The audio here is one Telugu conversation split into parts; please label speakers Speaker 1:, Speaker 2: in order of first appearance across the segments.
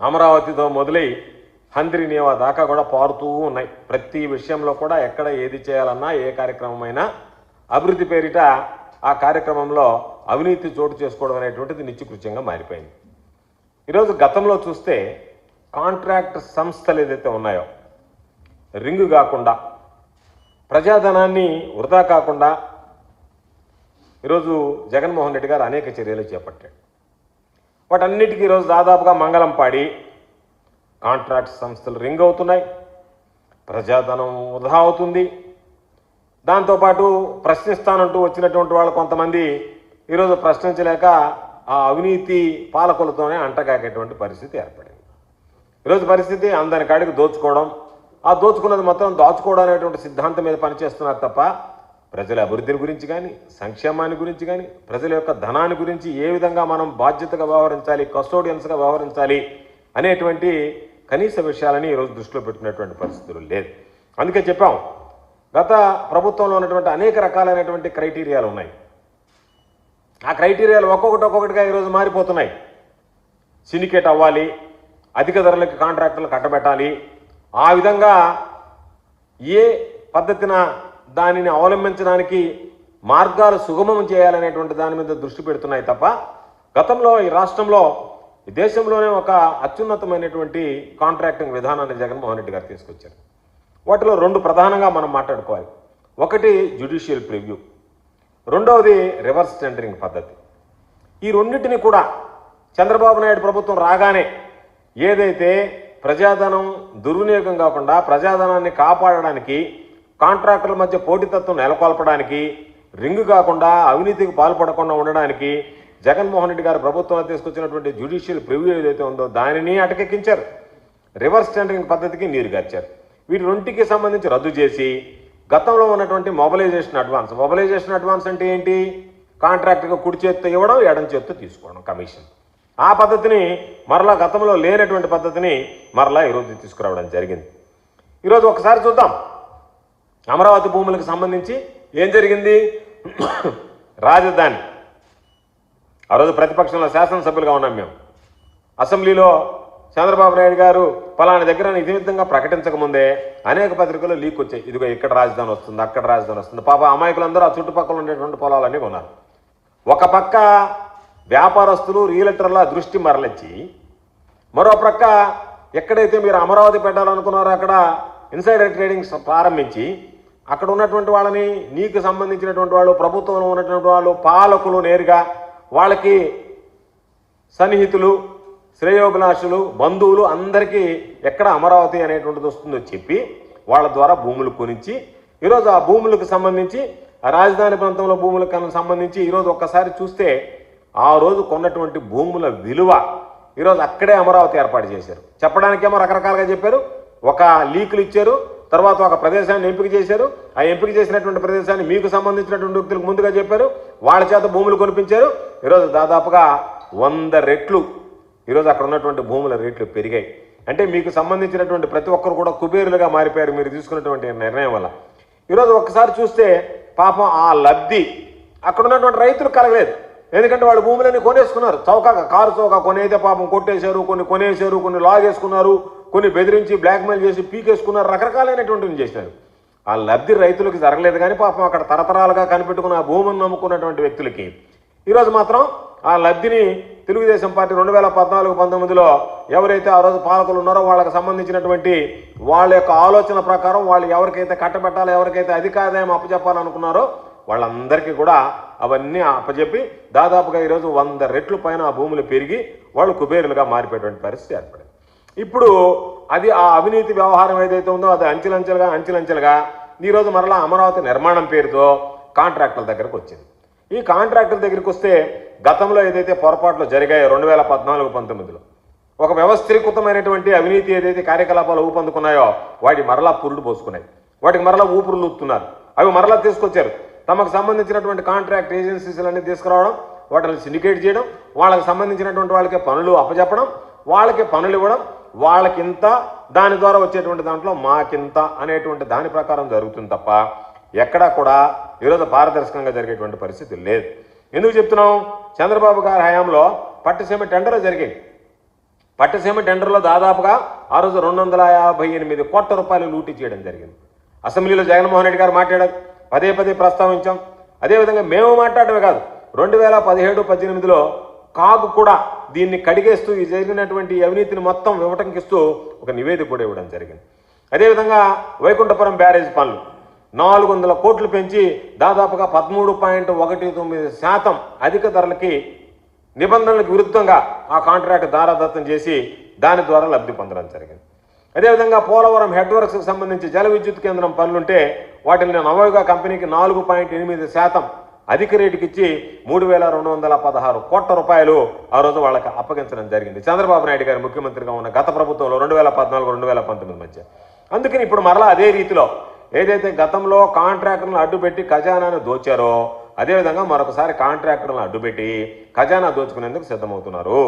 Speaker 1: అమరావతితో మొదలై హంద్రి నీవా దాకా కూడా పారుతూ ఉన్నాయి. ప్రతి విషయంలో కూడా ఎక్కడ ఏది చేయాలన్నా ఏ కార్యక్రమం అయినా అభివృద్ధి పేరిట ఆ కార్యక్రమంలో అవినీతి చోటు చేసుకోవడం అనేటువంటిది నిత్యకృత్యంగా మారిపోయింది. ఈరోజు గతంలో చూస్తే కాంట్రాక్ట్ సంస్థలు ఏదైతే ఉన్నాయో రింగు కాకుండా ప్రజాధనాన్ని వృధా కాకుండా ఈరోజు జగన్మోహన్ రెడ్డి గారు అనేక చర్యలు చేపట్టాడు. వాటన్నిటికీ ఈరోజు దాదాపుగా మంగళం పాడి కాంట్రాక్ట్ సంస్థలు రింగ్ అవుతున్నాయి, ప్రజాధనం వృధా అవుతుంది. దాంతోపాటు ప్రశ్నిస్తానంటూ వచ్చినటువంటి వాళ్ళు కొంతమంది ఈరోజు ప్రశ్నించలేక ఆ అవినీతి పాలకులతోనే అంటగాకేటువంటి పరిస్థితి ఏర్పడింది. ఈరోజు పరిస్థితి అందరి కాడికి దోచుకోవడం, ఆ దోచుకున్నది మొత్తం దాచుకోవడం అనేటువంటి సిద్ధాంతం మీద పనిచేస్తున్నారు తప్ప ప్రజల అభివృద్ధిని గురించి కానీ సంక్షేమాన్ని గురించి కానీ ప్రజల యొక్క ధనాన్ని గురించి ఏ విధంగా మనం బాధ్యతగా వ్యవహరించాలి, కస్టోడియన్స్గా వ్యవహరించాలి అనేటువంటి కనీస విషయాలని ఈరోజు దృష్టిలో పెట్టుకునేటువంటి పరిస్థితులు లేదు. అందుకే చెప్పాం, గత ప్రభుత్వంలో ఉన్నటువంటి అనేక రకాలైనటువంటి క్రైటీరియాలు ఉన్నాయి. ఆ క్రైటీరియాలు ఒక్కొక్కటిగా ఈరోజు మారిపోతున్నాయి. సిండికేట్ అవ్వాలి, అధిక ధరలకి కాంట్రాక్టర్లు కట్టబెట్టాలి, ఆ విధంగా ఏ పద్ధతిన దానిని అవలంబించడానికి మార్గాలు సుగమం చేయాలనేటువంటి దాని మీద దృష్టి పెడుతున్నాయి తప్ప గతంలో ఈ రాష్ట్రంలో ఈ దేశంలోనే ఒక అత్యున్నతమైనటువంటి కాంట్రాక్టింగ్ విధానాన్ని జగన్మోహన్ రెడ్డి గారు తీసుకొచ్చారు. వాటిలో రెండు ప్రధానంగా మనం మాట్లాడుకోవాలి. ఒకటి జ్యుడిషియల్ ప్రివ్యూ, రెండవది రివర్స్ టెండరింగ్ పద్ధతి. ఈ రెండింటిని కూడా చంద్రబాబు నాయుడు ప్రభుత్వం రాగానే ఏదైతే ప్రజాధనం దుర్వినియోగం కాకుండా ప్రజాధనాన్ని కాపాడడానికి, కాంట్రాక్టర్ల మధ్య పోటీతత్వం నెలకొల్పడానికి, రింగు కాకుండా అవినీతికి పాల్పడకుండా ఉండడానికి జగన్మోహన్ రెడ్డి గారు ప్రభుత్వంలో తీసుకొచ్చినటువంటి జ్యుడిషియల్ ప్రివ్యూ ఏదైతే ఉందో దానిని అటకెక్కించారు. రివర్స్ టెండరింగ్ పద్ధతికి నీరుగార్చారు. వీటి రెండింటికి సంబంధించి రద్దు చేసి గతంలో ఉన్నటువంటి మొబిలైజేషన్ అడ్వాన్స్ అంటే ఏంటి? కాంట్రాక్ట్గా కుడి చేత్తో ఇవ్వడం, ఎడం చేత్తో తీసుకోవడం కమిషన్. ఆ పద్ధతిని మరలా గతంలో లేనటువంటి పద్ధతిని మరలా ఈరోజు తీసుకురావడం జరిగింది. ఈరోజు ఒకసారి చూద్దాం అమరావతి భూములకు సంబంధించి ఏం జరిగింది. రాజధాని ఆ రోజు ప్రతిపక్షంలో శాసనసభ్యులుగా ఉన్నాం మేము. అసెంబ్లీలో చంద్రబాబు నాయుడు గారు పలానా దగ్గర నిజమితంగా ప్రకటించకముందే అనేక పత్రికల్లో లీక్ వచ్చాయి. ఇదిగో ఇక్కడ రాజధాని వస్తుంది, అక్కడ రాజధాని వస్తుంది. పాప అమాయకులందరూ ఆ చుట్టుపక్కల ఉండేటువంటి పొలాలన్నీ కొన్నారు. ఒక పక్క వ్యాపారస్తులు రియల్టర్ల దృష్టి మరలించి, మరో ప్రక్క ఎక్కడైతే మీరు అమరావతి పెట్టాలనుకున్నారో అక్కడ ఇన్సైడర్ ట్రేడింగ్ ప్రారంభించి అక్కడ ఉన్నటువంటి వాళ్ళని, నీకు సంబంధించినటువంటి వాళ్ళు, ప్రభుత్వంలో ఉన్నటువంటి వాళ్ళు, పాలకులు నేరుగా వాళ్ళకి సన్నిహితులు, శ్రేయోభిలాషులు, బంధువులు అందరికీ ఎక్కడ అమరావతి అనేటువంటిది వస్తుందో చెప్పి వాళ్ళ ద్వారా భూములు కొనిచ్చి ఈరోజు ఆ భూములకు సంబంధించి ఆ రాజధాని ప్రాంతంలో భూములకు సంబంధించి ఈరోజు ఒక్కసారి చూస్తే ఆ రోజు కొన్నటువంటి భూముల విలువ ఈరోజు అక్కడే అమరావతి ఏర్పాటు చేశారు. చెప్పడానికేమో రకరకాలుగా చెప్పారు. ఒక లీకులు ఇచ్చారు, తర్వాత ఒక ప్రదేశాన్ని ఎంపిక చేశారు. ఆ ఎంపిక చేసినటువంటి ప్రదేశాన్ని మీకు సంబంధించినటువంటి వ్యక్తులకు ముందుగా చెప్పారు, వాళ్ళ చేత భూములు కొనిపించారు. ఈరోజు దాదాపుగా 100 రెట్లు ఈరోజు అక్కడ ఉన్నటువంటి భూముల రేట్లు పెరిగాయి. అంటే మీకు సంబంధించినటువంటి ప్రతి ఒక్కరు కూడా కుబేరులుగా మారిపోయారు మీరు తీసుకున్నటువంటి నిర్ణయం వల్ల. ఈరోజు ఒక్కసారి చూస్తే పాపం ఆ లబ్ధి అక్కడ ఉన్నటువంటి రైతులు కలగలేదు. ఎందుకంటే వాళ్ళు భూములన్నీ కొనేసుకున్నారు. చౌకగా కారు చౌక కొన్ని అయితే పాపం కొట్టేశారు, కొన్ని కొనేశారు, కొన్ని లాగేసుకున్నారు, కొన్ని బెదిరించి బ్లాక్మెయిల్ చేసి పీకేసుకున్నారు, రకరకాలైనటువంటివి చేసినారు. ఆ లబ్ధి రైతులకు జరగలేదు. కానీ పాపం అక్కడ తరతరాలుగా కనిపెట్టుకున్న ఆ భూమిని నమ్ముకున్నటువంటి వ్యక్తులకి ఈరోజు మాత్రం ఆ లబ్ధిని తెలుగుదేశం పార్టీ 2014-19లో ఎవరైతే ఆ రోజు పాలకులు ఉన్నారో వాళ్ళకి సంబంధించినటువంటి వాళ్ళ యొక్క ఆలోచన ప్రకారం వాళ్ళు ఎవరికైతే కట్టబెట్టాలో, ఎవరికైతే అధికారం అప్పచెప్పాలనుకున్నారో వాళ్ళందరికీ కూడా అవన్నీ అప్పచెప్పి దాదాపుగా ఈరోజు 100 రెట్లు పైన ఆ భూములు పెరిగి వాళ్ళు కుబేరులుగా మారిపోయేటువంటి పరిస్థితి ఏర్పడింది. ఇప్పుడు అది ఆ అవినీతి వ్యవహారం ఏదైతే ఉందో అది అంచెలంచెలుగా ఈరోజు మరలా అమరావతి నిర్మాణం పేరుతో కాంట్రాక్టుల దగ్గరకు వచ్చింది. ఈ కాంట్రాక్టుల దగ్గరికి వస్తే గతంలో ఏదైతే పొరపాట్లు జరిగాయో 2014-19లో ఒక వ్యవస్థీకృతమైనటువంటి అవినీతి ఏదైతే కార్యకలాపాలు ఊపందుకున్నాయో వాటి మరలా పురుడు పోసుకున్నాయి, వాటికి మరలా ఊపురులు ఊపుతున్నారు. అవి మరలా తీసుకొచ్చారు. తమకు సంబంధించినటువంటి కాంట్రాక్ట్ ఏజెన్సీలన్నీ తీసుకురావడం, వాటిని సిండికేట్ చేయడం, వాళ్ళకి సంబంధించినటువంటి వాళ్ళకి పనులు అప్పచెప్పడం, వాళ్ళకి పనులు ఇవ్వడం, వాళ్ళకింత, దాని ద్వారా వచ్చేటువంటి దాంట్లో మాకింత అనేటువంటి దాని ప్రకారం జరుగుతుంది తప్ప ఎక్కడా కూడా ఈరోజు పారదర్శకంగా జరిగేటువంటి పరిస్థితి లేదు. ఎందుకు చెప్తున్నాం? చంద్రబాబు గారి హయాంలో పట్టిసీమ టెండర్ జరిగింది. పట్టసీమ టెండర్లో దాదాపుగా ఆ రోజు 258 కోట్ల రూపాయలు లూటీ చేయడం జరిగింది. అసెంబ్లీలో జగన్మోహన్ రెడ్డి గారు మాట్లాడారు, పదే పదే ప్రస్తావించాం. అదేవిధంగా మేము మాట్లాడమే కాదు, 2017-18లో కాగు కూడా దీన్ని కడిగేస్తూ ఈ జరిగినటువంటి అవినీతిని మొత్తం వివటంకిస్తూ ఒక నివేదిక కూడా ఇవ్వడం జరిగింది. అదేవిధంగా వైకుంఠపురం బ్యారేజ్ పనులు 400 కోట్లు పెంచి దాదాపుగా 13.19% అధిక ధరలకి నిబంధనలకు విరుద్ధంగా ఆ కాంట్రాక్ట్ దారాదత్తం చేసి దాని ద్వారా లబ్ధి పొందడం జరిగింది. అదేవిధంగా పోలవరం హెడ్ వర్క్స్కి సంబంధించి జల విద్యుత్ కేంద్రం పనులుంటే వాటిని నవయుగ కంపెనీకి 4.8% అధిక రేటుకి ఇచ్చి 3,216 కోట్ల రూపాయలు ఆ రోజు వాళ్ళకి అప్పగించడం జరిగింది చంద్రబాబు నాయుడు గారు ముఖ్యమంత్రిగా ఉన్న గత ప్రభుత్వంలో 2014-2019 మధ్య. అందుకని ఇప్పుడు మరలా అదే రీతిలో ఏదైతే గతంలో కాంట్రాక్టర్లను అడ్డుపెట్టి ఖజానాను దోచారో అదేవిధంగా మరొకసారి కాంట్రాక్టర్లను అడ్డుపెట్టి ఖజానా దోచుకునేందుకు సిద్ధమవుతున్నారు.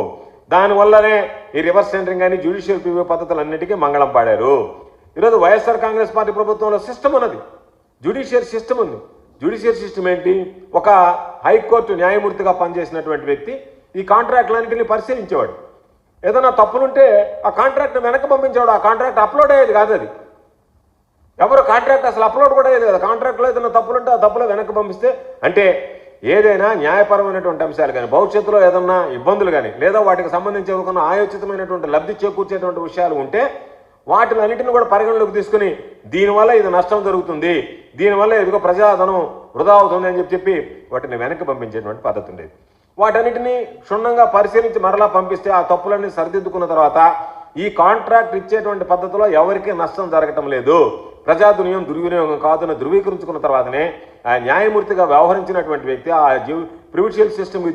Speaker 1: దానివల్లనే ఈ రివర్స్ టెండరింగ్ అని జ్యుడిషియల్ ప్రివ్యూ పద్ధతులన్నిటికీ మంగళం పాడారు. ఈరోజు వైఎస్ఆర్ కాంగ్రెస్ పార్టీ ప్రభుత్వంలో సిస్టమ్ ఉన్నది, జ్యుడిషియల్ సిస్టమ్ ఉంది. జ్యుడిషియల్ సిస్టమ్ ఏంటి? ఒక హైకోర్టు న్యాయమూర్తిగా పనిచేసినటువంటి వ్యక్తి ఈ కాంట్రాక్టులన్నింటినీ పరిశీలించేవాడు. ఏదైనా తప్పులుంటే ఆ కాంట్రాక్ట్ వెనక్కి పంపించేవాడు. ఆ కాంట్రాక్ట్ అప్లోడ్ అయ్యేది కాదు. అది ఎవరు కాంట్రాక్ట్ అసలు అప్లోడ్ కూడా అయ్యేది కదా. కాంట్రాక్ట్లో ఏదైనా తప్పులుంటే ఆ తప్పులో వెనక్కి పంపిస్తే అంటే ఏదైనా న్యాయపరమైనటువంటి అంశాలు కానీ భవిష్యత్తులో ఏదన్నా ఇబ్బందులు కానీ లేదా వాటికి సంబంధించి ఎవరికన్నా ఆయోచితమైనటువంటి లబ్ధి చేకూర్చేటువంటి విషయాలు ఉంటే వాటిలన్నింటిని కూడా పరిగణలోకి తీసుకుని దీనివల్ల ఇది నష్టం జరుగుతుంది, దీనివల్ల ఎదుగో ప్రజాధనం వృధా అవుతుంది అని చెప్పి వాటిని వెనక్కి పంపించేటువంటి పద్ధతి ఉండేది. వాటన్నిటినీ క్షుణ్ణంగా పరిశీలించి మరలా పంపిస్తే ఆ తప్పులన్నీ సరిదిద్దుకున్న తర్వాత ఈ కాంట్రాక్ట్ ఇచ్చేటువంటి పద్ధతిలో ఎవరికీ నష్టం జరగటం లేదు, ప్రజాధునియం దుర్వినియోగం కాదని ధృవీకరించుకున్న తర్వాతనే ఆ న్యాయమూర్తిగా వ్యవహరించినటువంటి వ్యక్తి ఆ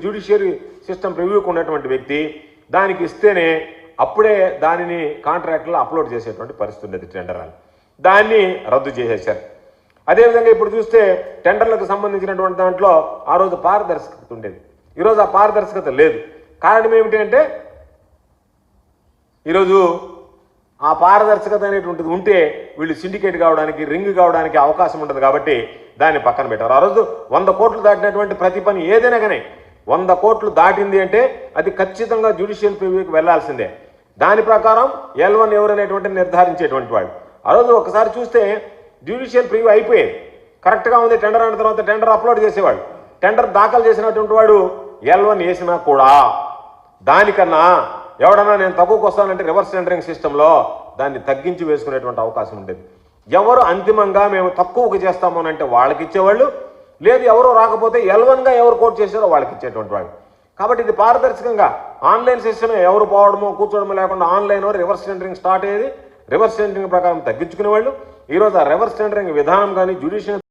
Speaker 1: జ్యుడిషియరీ సిస్టమ్ ప్రివ్యూకి ఉన్నటువంటి వ్యక్తి దానికి ఇస్తేనే అప్పుడే దానిని కాంట్రాక్ట్లో అప్లోడ్ చేసేటువంటి పరిస్థితి ఉండేది టెండర్ అని. దాన్ని రద్దు చేసేశారు. అదేవిధంగా ఇప్పుడు చూస్తే టెండర్లకు సంబంధించినటువంటి దాంట్లో ఆ రోజు పారదర్శకత ఉండేది, ఈరోజు ఆ పారదర్శకత లేదు. కారణం ఏమిటి అంటే ఈరోజు ఆ పారదర్శకత అనేటువంటిది ఉంటే వీళ్ళు సిండికేట్ కావడానికి రింగ్ కావడానికి అవకాశం ఉంటుంది కాబట్టి దాన్ని పక్కన పెట్టారు. ఆ రోజు 100 కోట్లు దాటినటువంటి ప్రతి పని ఏదైనా కానీ 100 కోట్లు దాటింది అంటే అది ఖచ్చితంగా జ్యుడిషియల్ ప్రివ్యూకి వెళ్లాల్సిందే. దాని ప్రకారం L1 ఎవరు అనేటువంటి నిర్ధారించేటువంటి వాడు. ఆ రోజు ఒకసారి చూస్తే జ్యుడిషియల్ ప్రివ్యూ అయిపోయేది, కరెక్ట్గా ఉంది టెండర్ అయిన తర్వాత టెండర్ అప్లోడ్ చేసేవాడు. టెండర్ దాఖలు చేసినటువంటి వాడు L1 వేసినా కూడా దానికన్నా ఎవడన్నా నేను తక్కువకు వస్తానంటే రివర్స్ టెండరింగ్ సిస్టంలో దాన్ని తగ్గించి వేసుకునేటువంటి అవకాశం ఉండేది. ఎవరు అంతిమంగా మేము తక్కువకు చేస్తాము అని అంటే వాళ్ళకి ఇచ్చేవాళ్ళు, లేదు ఎవరో రాకపోతే L1గా ఎవరు కోట్ చేశారో వాళ్ళకి ఇచ్చేటువంటి వాళ్ళు. కాబట్టి ఇది పారదర్శకంగా ఆన్లైన్ సిస్టమే, ఎవరు పోవడమో కూర్చోవడమో లేకుండా ఆన్లైన్ రివర్స్ టెండరింగ్ స్టార్ట్ అయ్యేది. రివర్స్ టెండరింగ్ ప్రకారం తగ్గించుకునేవాళ్ళు. ఈరోజు ఆ రివర్స్ టెండరింగ్ విధానం కానీ జ్యుడిషియల్